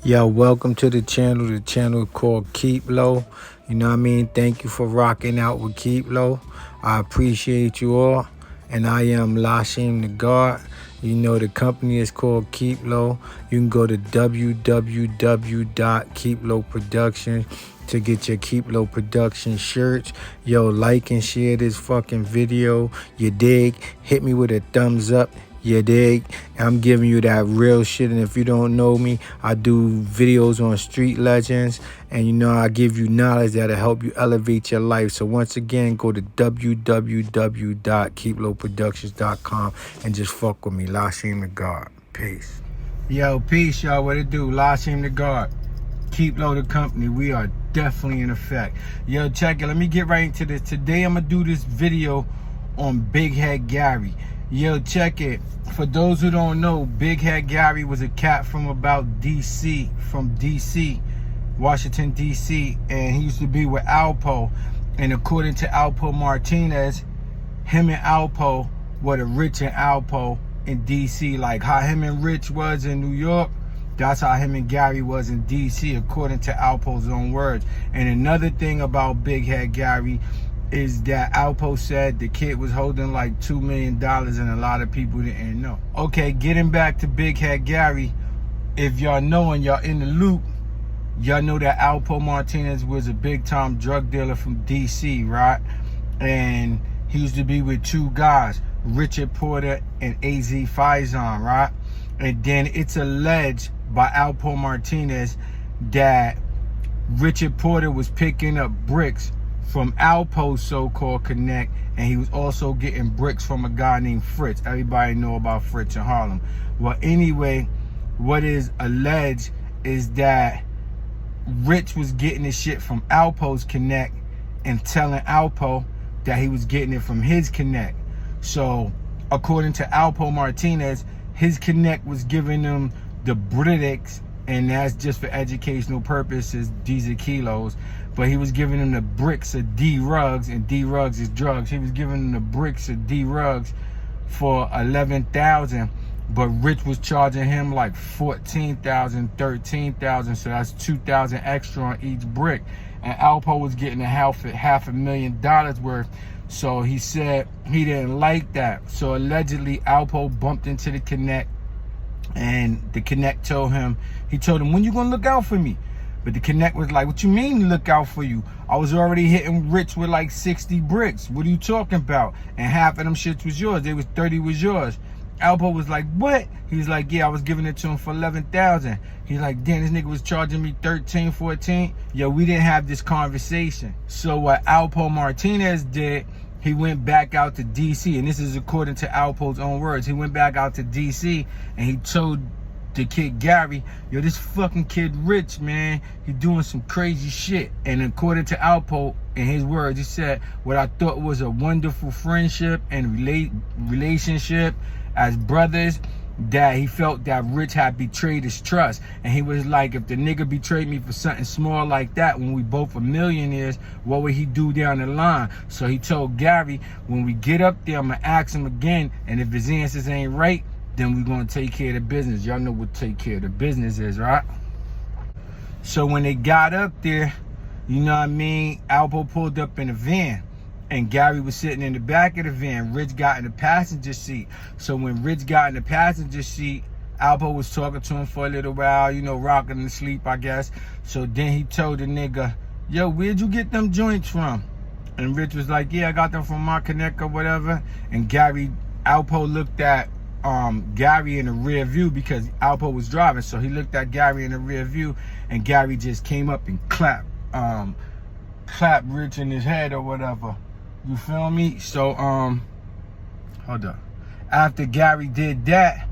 Yo, welcome to the channel called Keep Low. You know what I mean? Thank you for rocking out with Keep Low. I appreciate you all. And I am LASHEIM the God. You know the company is called Keep Low. You can go to www.keeplowproductions to get your Keep Low Production shirts. Yo, like and share this fucking video. You dig? Hit me with a thumbs up. You dig? I'm giving you that real shit. And if you don't know me, I do videos on street legends. And you know, I give you knowledge that'll help you elevate your life. So once again, go to www.keeplowproductions.com and just fuck with me. LASHEIM the God. Peace. Yo, peace, y'all. What it do? LASHEIM the God. Keep Low the company. We are definitely in effect. Yo, check it. Let me get right into this. Today, I'm going to do this video on Big Head Gary. Yo, check it. For those who don't know, Big Head Gary was a cat from about DC, Washington, DC, and he used to be with Alpo. And according to Alpo Martinez, him and Alpo were the Rich and Alpo in DC. Like how him and Rich was in New York, that's how him and Gary was in DC, according to Alpo's own words. And another thing about Big Head Gary is that Alpo said the kid was holding like $2 million and a lot of people didn't know. Okay, getting back to Big Head Gary, if y'all know and y'all in the loop, y'all know that Alpo Martinez was a big time drug dealer from DC, right? And he used to be with two guys, Richard Porter and AZ Faison, right? And then it's alleged by Alpo Martinez that Richard Porter was picking up bricks from Alpo's so-called connect, and he was also getting bricks from a guy named Fritz. Everybody know about Fritz in Harlem. Well, anyway, what is alleged is that Rich was getting his shit from Alpo's connect and telling Alpo that he was getting it from his connect. So, according to Alpo Martinez, his connect was giving him the bricks, and that's just for educational purposes. These are kilos. But he was giving him the bricks of D-Rugs, and D-Rugs is drugs. He was giving him the bricks of D-Rugs for $11,000, but Rich was charging him like $14,000, $13,000, so that's $2,000 extra on each brick. And Alpo was getting half $500,000 worth. So he said he didn't like that. So allegedly Alpo bumped into the connect, and the connect told him, when you gonna look out for me? But the connect was like, what you mean look out for you? I was already hitting Rich with like 60 bricks. What are you talking about? And half of them shits was yours. 30 was yours. Alpo was like, what? He was like, yeah, I was giving it to him for $11,000. He's like, damn, this nigga was charging me 13, 14. Yo, we didn't have this conversation. So what Alpo Martinez did, he went back out to DC, and this is according to Alpo's own words. He went back out to DC and he told the kid Gary, yo, this fucking kid Rich, man, he doing some crazy shit. And according to Alpo, in his words, he said what I thought was a wonderful friendship and relationship as brothers, that he felt that Rich had betrayed his trust. And he was like, if the nigga betrayed me for something small like that when we both were millionaires, what would he do down the line? So he told Gary, when we get up there, I'm gonna ask him again, and if his answers ain't right, then we're gonna take care of the business. Y'all know what take care of the business is, right? So when they got up there, you know what I mean, Alpo pulled up in a van, and Gary was sitting in the back of the van. Rich got in the passenger seat. So when Rich got in the passenger seat, Alpo was talking to him for a little while, you know, rocking to sleep, I guess. So then he told the nigga, yo, where'd you get them joints from? And Rich was like, yeah, I got them from my connect or whatever. And Alpo looked at Gary in the rear view because Alpo was driving. So he looked at Gary in the rear view, and Gary just came up and clapped Rich in his head or whatever. You feel me? So hold up. After Gary did that,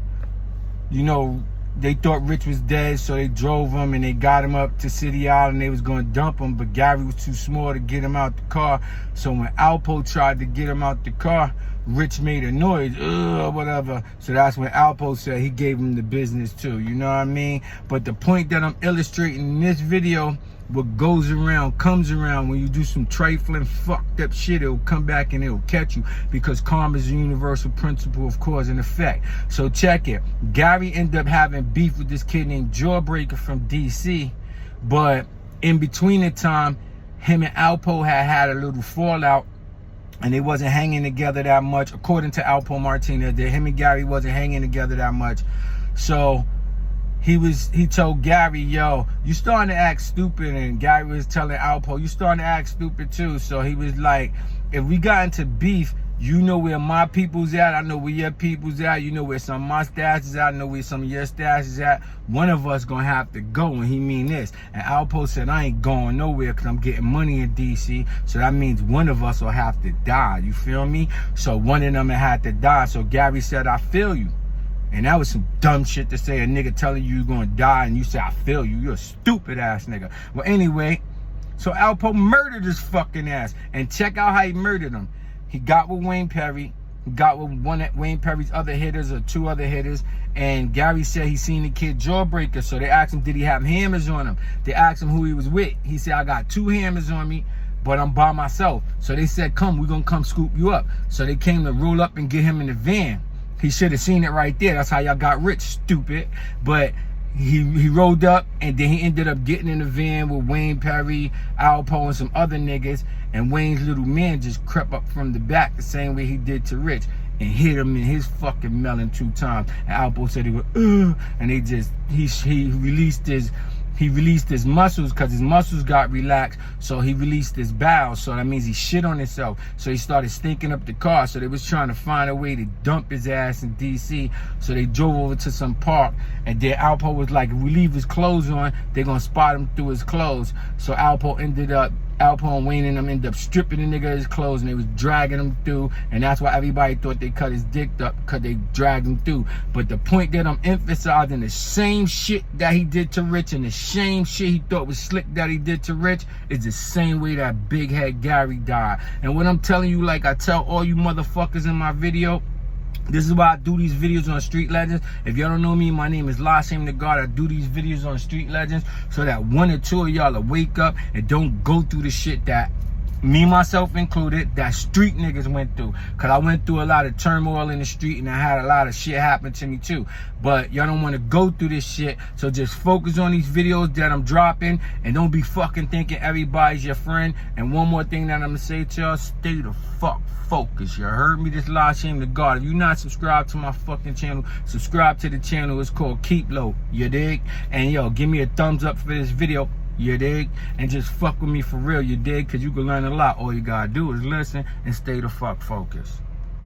you know, they thought Rich was dead, so they drove him and they got him up to City Island. They was gonna dump him, but Gary was too small to get him out the car. So when Alpo tried to get him out the car, Rich made a noise, whatever. So that's when Alpo said he gave him the business too, you know what I mean? But the point that I'm illustrating in this video what goes around comes around. When you do some trifling fucked up shit, it'll come back and it'll catch you, because karma is a universal principle of cause and effect. So check it. Gary ended up having beef with this kid named Jawbreaker from DC, but in between the time, him and Alpo had a little fallout, and they wasn't hanging together that much. According to Alpo Martinez, that him and Gary wasn't hanging together that much. So he told Gary, yo, you starting to act stupid. And Gary was telling Alpo, you starting to act stupid too. So he was like, if we got into beef, you know where my people's at, I know where your people's at, you know where some of my stash is at, I know where some of your stash is at. One of us gonna have to go, and he mean this. And Alpo said, I ain't going nowhere because I'm getting money in DC, so that means one of us will have to die, you feel me? So one of them had to die. So Gary said, I feel you. And that was some dumb shit to say, a nigga telling you you're gonna die and you say, I feel you. You're a stupid ass nigga. Well, anyway, so Alpo murdered his fucking ass. And check out how he murdered him. He got with Wayne Perry, got with one of Wayne Perry's other hitters or two other hitters, and Gary said he seen the kid Jawbreaker. So they asked him, did he have hammers on him? They asked him who he was with. He said, I got 2 hammers on me, but I'm by myself. So they said, come, we're gonna come scoop you up. So they came to roll up and get him in the van. He should have seen it right there. That's how y'all got rich, stupid. But he rolled up, and then he ended up getting in the van with Wayne Perry, Alpo, and some other niggas. And Wayne's little man just crept up from the back the same way he did to Rich and hit him in his fucking melon 2 times. And Alpo said he went, and they just, he released his muscles, because his muscles got relaxed, so he released his bowels. So that means he shit on himself. So he started stinking up the car. So they was trying to find a way to dump his ass in DC. So they drove over to some park, and then Alpo was like, if we leave his clothes on, they're gonna spot him through his clothes. So Alpo and Wayne and them ended up stripping the nigga of his clothes, and they was dragging him through, and that's why everybody thought they cut his dick up, because they dragged him through. But the point that I'm emphasizing, the same shit that he did to Rich and the same shit he thought was slick that he did to Rich is the same way that big head Gary died. And what I'm telling you, like I tell all you motherfuckers in my video, this is why I do these videos on Street Legends. If y'all don't know me, my name is LASHEIM the God. I do these videos on Street Legends so that 1 or 2 of y'all will wake up and don't go through the shit that me, myself included, that street niggas went through. Because I went through a lot of turmoil in the street, and I had a lot of shit happen to me too. But y'all don't want to go through this shit, so just focus on these videos that I'm dropping, and don't be fucking thinking everybody's your friend. And one more thing that I'm going to say to y'all, stay the fuck focused. You heard me? This LASHEIM the God. If you're not subscribed to my fucking channel, subscribe to the channel. It's called Keep Low, you dig? And yo, give me a thumbs up for this video, you dig? And just fuck with me for real, you dig? Because you can learn a lot. All you gotta do is listen and stay the fuck focused.